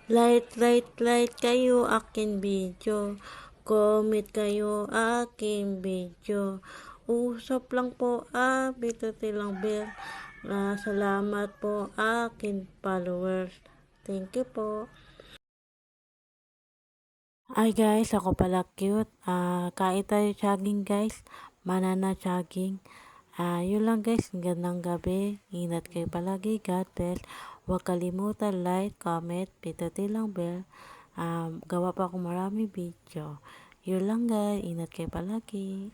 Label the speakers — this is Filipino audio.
Speaker 1: Like kayo akin video. Comment kayo aking video. Usap lang po, pindutin lang bell. Salamat po akin followers. Thank you po. Ay guys, ako pala cute. Kain tayo jogging guys. Banana jogging. Yun lang guys. Gandang gabi. Ingat kayo palagi. God bless. Huwag kalimutan like, comment, pindutin lang bell. Gawa pa ako marami video. Yun lang guys. Ingat kayo palagi.